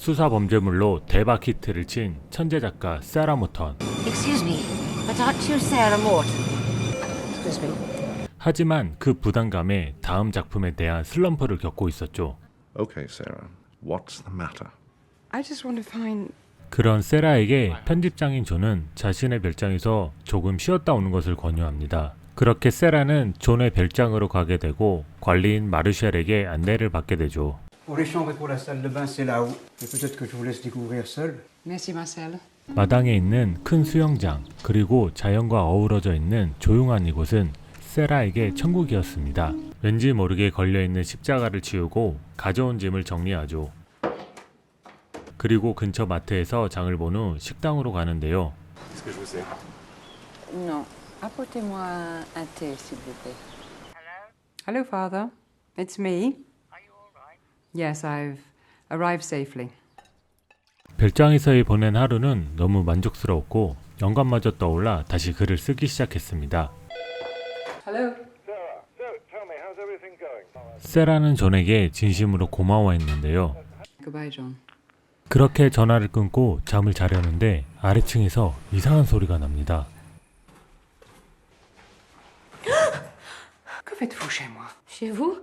수사 범죄물로 대박 히트를 친 천재 작가 세라 모턴. Excuse me, but aren't you Sarah Morton? Excuse me. 하지만 그 부담감에 다음 작품에 대한 슬럼프를 겪고 있었죠. Okay, Sarah. What's the matter? I just want to find. 그런 세라에게 편집장인 존은 자신의 별장에서 조금 쉬었다 오는 것을 권유합니다. 그렇게 세라는 존의 별장으로 가게 되고 관리인 마르샬에게 안내를 받게 되죠. Pour les chambres et pour la salle de bain, c'est là-haut. Mais peut-être que je vous laisse découvrir seul. Merci, Marcel. 마당에 있는 큰 수영장 그리고 자연과 어우러져 있는 조용한 이곳은 세라에게 천국이었습니다. 왠지 모르게 걸려있는 십자가를 치우고 가져온 짐을 정리하죠. 그리고 근처 마트에서 장을 본 후 식당으로 가는데요. Non. Apportez-moi un thé, s'il vous plaît. Hello, Father. It's me. Are you all right? Yes, I've arrived safely. 별장에서의 보낸 하루는 너무 만족스러웠고 영감마저 떠올라 다시 글을 쓰기 시작했습니다. Hello. Sarah, so tell me, how's everything going? 세라는 존에게 진심으로 고마워했는데요. Goodbye, John. 그렇게 전화를 끊고 잠을 자려는데 아래층에서 이상한 소리가 납니다. Que faites-vous chez moi? Chez vous?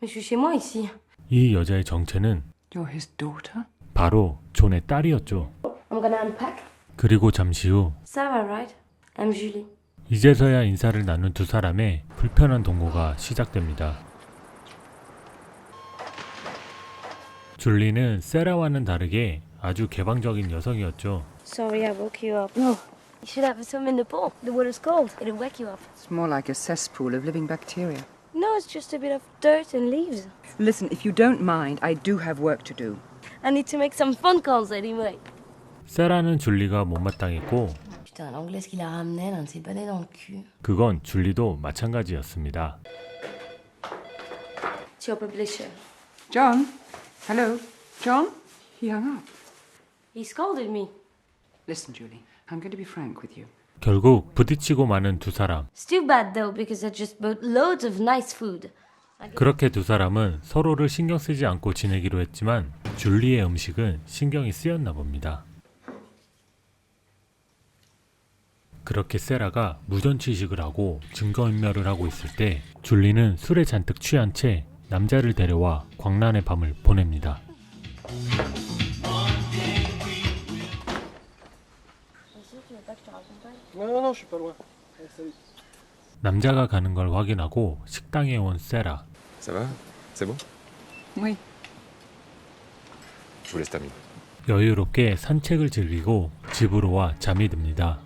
Mais je suis chez moi ici. 이 여자의 정체는 You're his daughter? 바로 존의 딸이었죠. I'm gonna unpack. 그리고 잠시 후 Sarah, right? I'm Julie. 이제서야 인사를 나눈 두 사람의 불편한 동거가 시작됩니다. 줄리는 세라와는 다르게 아주 개방적인 여성이었죠. Sorry, I woke you up. No. You should have some in the pool. The water's cold. It'll wake you up. It's more like a cesspool of living bacteria. No, it's just a bit of dirt and leaves. Listen, if you don't mind, I do have work to do. I need to make some phone calls anyway. 세라는 줄리가 못마땅했고 Putain, l'anglaise qu'il a ramené, là, c'est pas dans le cul. 그건 줄리도 마찬가지였습니다. Tu as publisher. John? Hello? John? He hung up. He scolded me. Listen, Julie, I'm going to be frank with you. 결국 부딪히고 마는 두 사람. It's too bad though, because I just bought loads of nice food. 그렇게 두 사람은 서로를 신경 쓰지 않고 지내기로 했지만 줄리의 음식은 신경이 쓰였나 봅니다. 그렇게 세라가 무전취식을 하고 증거인멸을 하고 있을 때 줄리는 술에 잔뜩 취한 채 남자를 데려와 광란의 밤을 보냅니다. Non, je suis pas loin. Salut. 남자가 가는 걸 확인하고 식당에 온 세라. Ça va? C'est bon? Oui. Je vous laisse terminer. 여유롭게 산책을 즐기고 집으로 와 잠이 듭니다.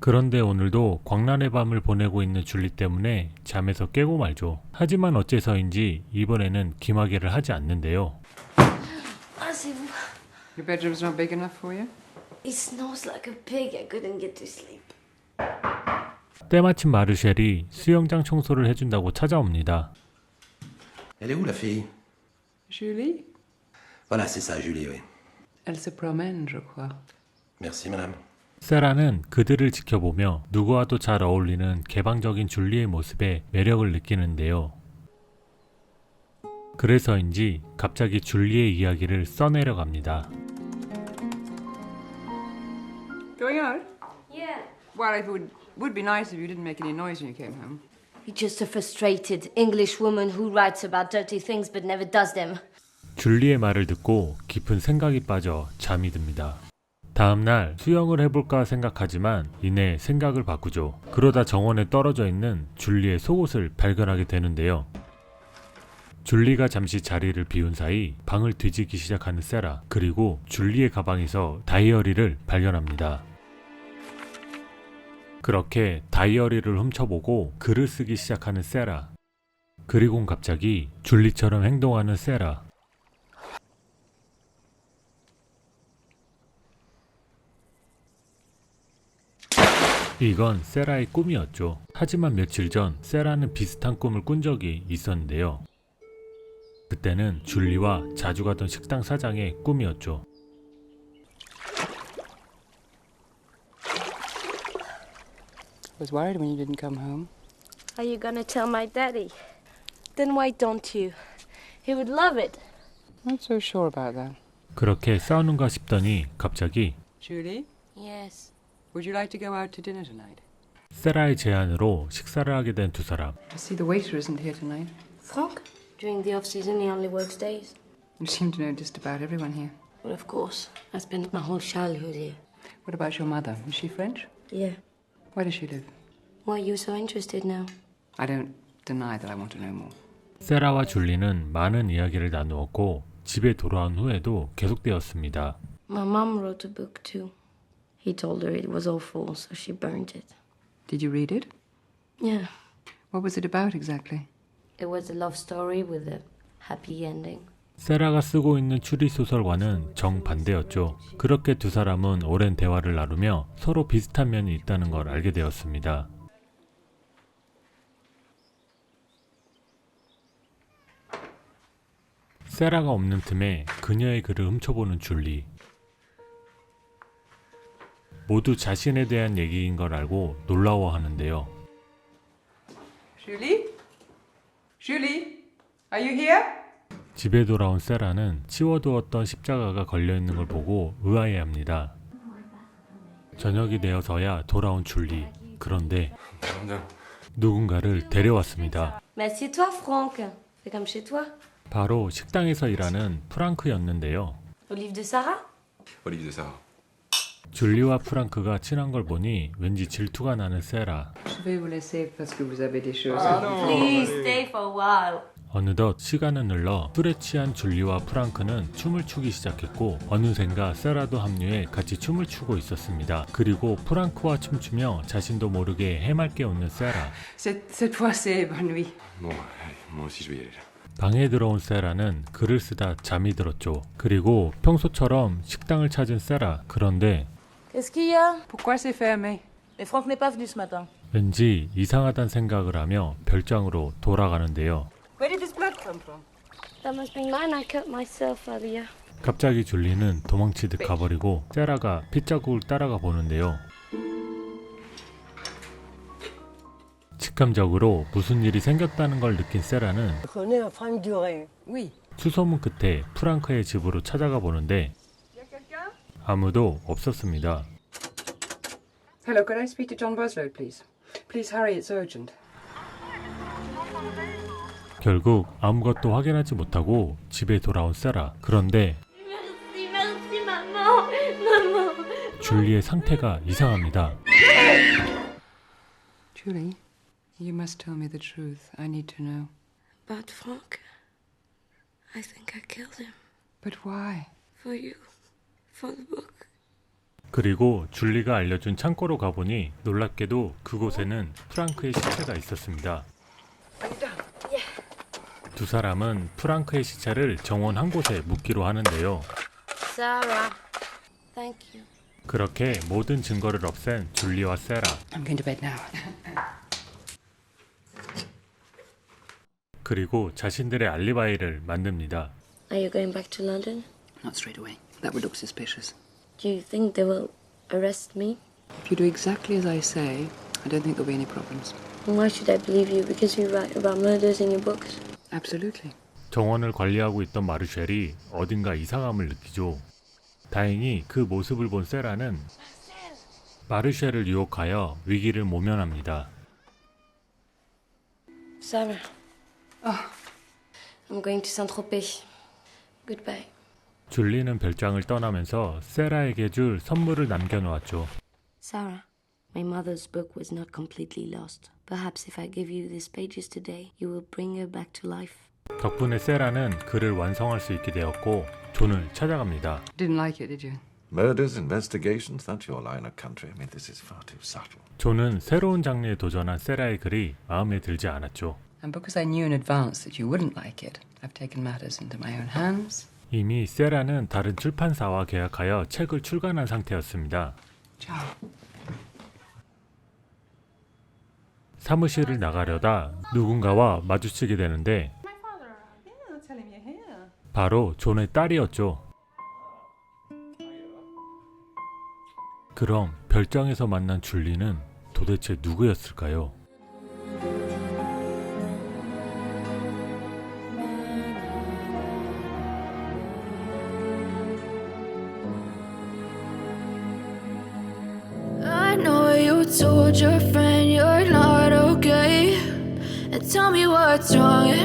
그런데 오늘도 광란의 밤을 보내고 있는 줄리 때문에 잠에서 깨고 말죠. 하지만 어째서인지 이번에는 기마개를 하지 않는데요. Ah, c'est vous. Your bedroom's not big enough for you? He snores like a pig. I couldn't get to sleep. 때마침 마르셸이 수영장 청소를 해준다고 찾아옵니다. Elle est où la fille? Julie? Voilà, c'est ça, Julie, oui. Elle se promène, je crois. Merci, madame. 세라는 그들을 지켜보며 누구와도 잘 어울리는 개방적인 줄리의 모습에 매력을 느끼는데요. 그래서인지 갑자기 줄리의 이야기를 써내려 갑니다. Going out? Yeah. Well, it would be nice if you didn't make any noise when you came home. You're just a frustrated English woman who writes about dirty things but never does them. 줄리의 말을 듣고 깊은 생각이 빠져 잠이 듭니다. 다음날 수영을 해볼까 생각하지만 이내 생각을 바꾸죠. 그러다 정원에 떨어져 있는 줄리의 속옷을 발견하게 되는데요. 줄리가 잠시 자리를 비운 사이 방을 뒤지기 시작하는 세라, 그리고 줄리의 가방에서 다이어리를 발견합니다. 그렇게 다이어리를 훔쳐보고 글을 쓰기 시작하는 세라. 그리곤 갑자기 줄리처럼 행동하는 세라. 이건 세라의 꿈이었죠. 하지만 며칠 전 세라는 비슷한 꿈을 꾼 적이 있었는데요. 그때는 줄리와 자주 가던 식당 사장의 꿈이었죠. I was worried when you didn't come home. Are you gonna tell my daddy? Then why don't you? He would love it. Not so sure about that. 그렇게 싸우는가 싶더니 갑자기 Julie, Yes. would you like to go out to dinner tonight? 세라의 제안으로 식사를 하게 된 두 사람. I see the waiter isn't here tonight. Franck? During the off-season, he only works days. You seem to know just about everyone here. Well, of course. I spent my whole childhood here. What about your mother? Is she French? Yeah. Where does she live? Why are you so interested now? I don't deny that I want to know more. 세라와 줄리는 많은 이야기를 나누었고 집에 돌아온 후에도 계속되었습니다. My mum wrote a book too. He told her it was awful, so she burned it. Did you read it? Yeah. What was it about exactly? It was a love story with a happy ending. 세라가 쓰고 있는 추리소설과는 정반대였죠. 그렇게 두 사람은 오랜 대화를 나누며 서로 비슷한 면이 있다는 걸 알게 되었습니다. 세라가 없는 틈에 그녀의 글을 훔쳐보는 줄리. 모두 자신에 대한 얘기인 걸 알고 놀라워하는데요. Julie? Julie? Are you here? 집에 돌아온 세라는 치워두었던 십자가가 걸려있는 걸 보고 의아해합니다. 저녁이 되어서야 돌아온 줄리. 그런데 누군가를 데려왔습니다. Mais assieds-toi, Franck. C'est comme chez toi. 바로 식당에서 일하는 프랑크였는데요. Olive de Sarah? Olive de Sarah. 줄리와 프랑크가 친한 걸 보니 왠지 질투가 나는 세라. Je vais vous laisser parce que vous avez des choses. Please stay for a while. 어느덧 시간은 흘러 술에 취한 줄리와 프랑크는 춤을 추기 시작했고 어느샌가 세라도 합류해 같이 춤을 추고 있었습니다. 그리고 프랑크와 춤추며 자신도 모르게 해맑게 웃는 세라. Cette fois, c'est bonne nuit. Bon, allez, moi aussi je vais y aller. 방에 들어온 세라는 글을 쓰다 잠이 들었죠. 그리고 평소처럼 식당을 찾은 세라. 그런데 Qu'est-ce qu'il y a? Pourquoi c'est fermé? Mais Franck n'est pas venu ce matin. 왠지 이상하단 생각을 하며 별장으로 돌아가는데요. Where did this blood come from? That must be mine. I cut myself earlier. 갑자기 줄리는 도망치듯 가버리고 세라가 핏자국을 따라가 보는데요. 직감적으로 무슨 일이 생겼다는 걸 느낀 세라는 Connais un Franck Duré. Oui. 수소문 끝에 프랑크의 집으로 찾아가 보는데 아무도 없었습니다. Hello, could I speak to John Boslow, please? Please hurry, it's urgent. 결국 아무것도 확인하지 못하고 집에 돌아온 세라. 그런데 Merci, merci, maman. Maman. 줄리의 상태가 이상합니다. Julie, you must tell me the truth. I need to know. About Franck. I think I killed him. But why? For you. For the book. 그리고 줄리가 알려준 창고로 가보니 놀랍게도 그곳에는 프랑크의 시체가 있었습니다. 두 사람은 프랑크의 시체를 정원 한 곳에 묻기로 하는데요. Sarah. Thank you. 그렇게 모든 증거를 없앤 줄리와 세라. I'm going to bed now. 그리고 자신들의 알리바이를 만듭니다. Are you going back to London? Not straight away. That would look suspicious. Do you think they will arrest me? If you do exactly as I say, I don't think there'll be any problems. Why should I believe you? Because you write about murders in your books? Absolutely. 정원을 관리하고 있던 마르쉘이 어딘가 이상함을 느끼죠. 다행히 그 모습을 본 세라는 마르쉘을 유혹하여 위기를 모면합니다. Sarah. I'm going to Saint-Tropez. Goodbye. 줄리는 별장을 떠나면서 세라에게 줄 선물을 남겨놓았죠. Sarah, my mother's book was not completely lost. Perhaps if I give you these pages today, you will bring her back to life. 덕분에 세라는 글을 완성할 수 있게 되었고 존을 찾아갑니다. Didn't like it, did you? Murders, investigations, that's your line of country. I mean, this is far too subtle. 존은 새로운 장르에 도전한 세라의 글이 마음에 들지 않았죠. And because I knew in advance that you wouldn't like it, I've taken matters into my own hands. 이미 세라는 다른 출판사와 계약하여 책을 출간한 상태였습니다. Ciao. 사무실을 나가려다 누군가와 마주치게 되는데 바로 존의 딸이었죠. 그럼 별장에서 만난 줄리는 도대체 누구였을까요? told your friend you're not okay? And tell me what's wrong.